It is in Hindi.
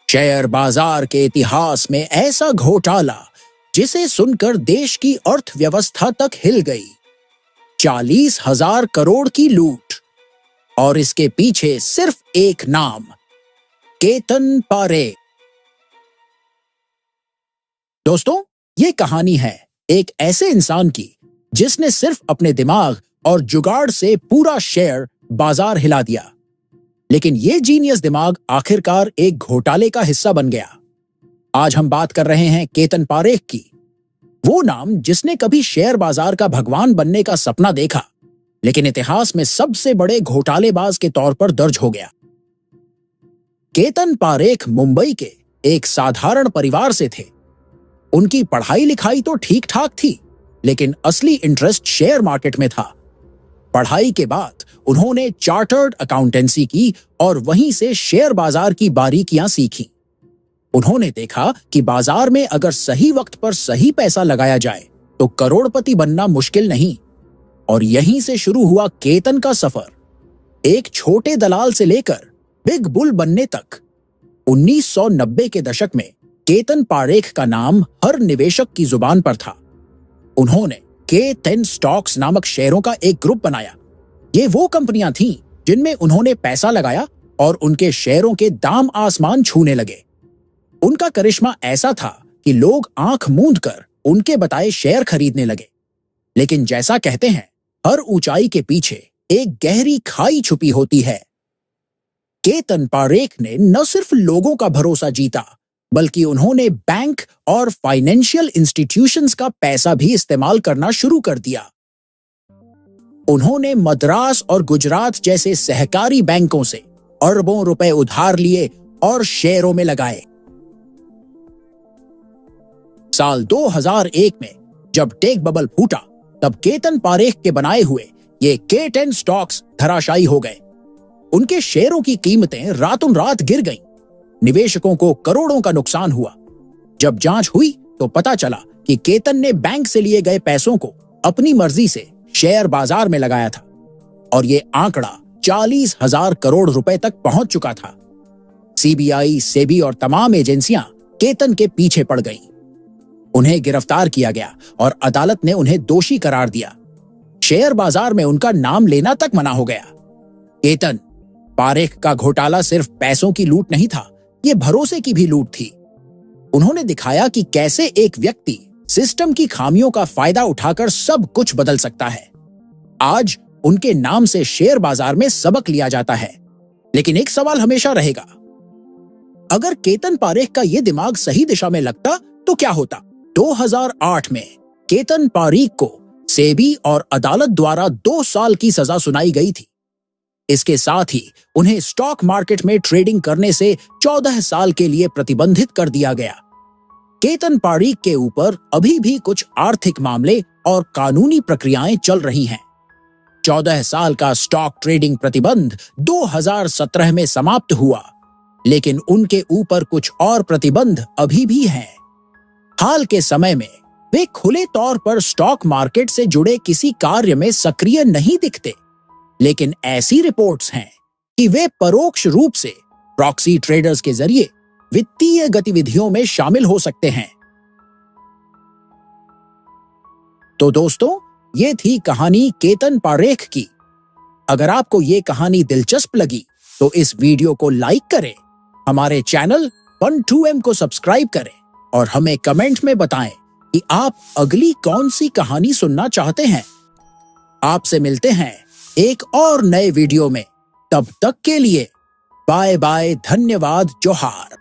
शेयर बाजार के इतिहास में ऐसा घोटाला जिसे सुनकर देश की अर्थव्यवस्था तक हिल गई। 40,000 करोड़ की लूट और इसके पीछे सिर्फ एक नाम, केतन पारेख। दोस्तों, ये कहानी है एक ऐसे इंसान की जिसने सिर्फ अपने दिमाग और जुगाड़ से पूरा शेयर बाजार हिला दिया। लेकिन ये जीनियस दिमाग आखिरकार एक घोटाले का हिस्सा बन गया। आज हम बात कर रहे हैं केतन पारेख की, वो नाम जिसने कभी शेयर बाजार का भगवान बनने का सपना देखा, लेकिन इतिहास में सबसे बड़े घोटालेबाज के तौर पर दर्ज हो गया। केतन पारेख मुंबई के एक साधारण परिवार से थे। उनकी पढ़ाई लिखाई तो ठीक ठाक थी, लेकिन असली इंटरेस्ट शेयर मार्केट में था। पढ़ाई के बाद उन्होंने चार्टर्ड अकाउंटेंसी की और वहीं से शेयर बाजार की बारीकियां सीखी। उन्होंने देखा कि बाजार में अगर सही वक्त पर सही पैसा लगाया जाए तो करोड़पति बनना मुश्किल नहीं। और यहीं से शुरू हुआ केतन का सफर, एक छोटे दलाल से लेकर बिग बुल बनने तक। 1990 के दशक में केतन पारेख का नाम हर निवेशक की जुबान पर था। उन्होंने K10 स्टॉक्स नामक शेयरों का एक ग्रुप बनाया। ये वो कंपनियां थीं जिनमें उन्होंने पैसा लगाया और उनके शेयरों के दाम आसमान छूने लगे। उनका करिश्मा ऐसा था कि लोग आंख मूंद कर उनके बताए शेयर खरीदने लगे। लेकिन जैसा कहते हैं, हर ऊंचाई के पीछे एक गहरी खाई छुपी होती है। केतन पारेख ने न सिर्फ लोगों का भरोसा जीता, बल्कि उन्होंने बैंक और फाइनेंशियल इंस्टीट्यूशंस का पैसा भी इस्तेमाल करना शुरू कर दिया। उन्होंने मद्रास और गुजरात जैसे सहकारी बैंकों से अरबों रुपए उधार लिए और शेयरों में लगाए। साल 2001 में जब टेक बबल फूटा, तब केतन पारेख के बनाए हुए ये K10 स्टॉक्स धराशायी हो गए। उनके शेयरों की कीमतें रातों रात गिर गईं। निवेशकों को करोड़ों का नुकसान हुआ। जब जांच हुई तो पता चला कि केतन ने बैंक से लिए गए पैसों को अपनी मर्जी से शेयर बाजार में लगाया था और ये आंकड़ा 40,000 करोड़ रुपए तक पहुंच चुका था। सीबीआई, सेबी और तमाम एजेंसियां केतन के पीछे पड़ गईं। उन्हें गिरफ्तार किया गया और अदालत ने उन्हें दोषी करार दिया। शेयर बाजार में उनका नाम लेना तक मना हो गया। केतन पारेख का घोटाला सिर्फ पैसों की लूट नहीं था, ये भरोसे की भी लूट थी। उन्होंने दिखाया कि कैसे एक व्यक्ति सिस्टम की खामियों का फायदा उठाकर सब कुछ बदल सकता है। आज उनके नाम से शेयर बाजार में सबक लिया जाता है। लेकिन एक सवाल हमेशा रहेगा, अगर केतन पारेख का यह दिमाग सही दिशा में लगता तो क्या होता? 2008 में केतन पारेख को सेबी और अदालत द्वारा 2 साल की सजा सुनाई गई थी। इसके साथ ही उन्हें स्टॉक मार्केट में ट्रेडिंग करने से 14 साल के लिए प्रतिबंधित कर दिया गया। केतन पारेख के ऊपर अभी भी कुछ आर्थिक मामले और कानूनी प्रक्रियाएं चल रही हैं। 14 साल का स्टॉक ट्रेडिंग प्रतिबंध 2017 में समाप्त हुआ, लेकिन उनके ऊपर कुछ और प्रतिबंध अभी भी हैं। हाल के समय में वे खुले तौर पर स्टॉक मार्केट से जुड़े किसी कार्य में सक्रिय नहीं दिखते, लेकिन ऐसी रिपोर्ट्स हैं कि वे परोक्ष रूप से प्रॉक्सी ट्रेडर्स के जरिए वित्तीय गतिविधियों में शामिल हो सकते हैं। तो दोस्तों, ये थी कहानी केतन पारेख की। अगर आपको ये कहानी दिलचस्प लगी तो इस वीडियो को लाइक करें, हमारे चैनल 12M को सब्सक्राइब करें और हमें कमेंट में बताएं कि आप अगली कौन सी कहानी सुनना चाहते हैं। आपसे मिलते हैं एक और नए वीडियो में। तब तक के लिए बाय बाय, धन्यवाद, जोहार।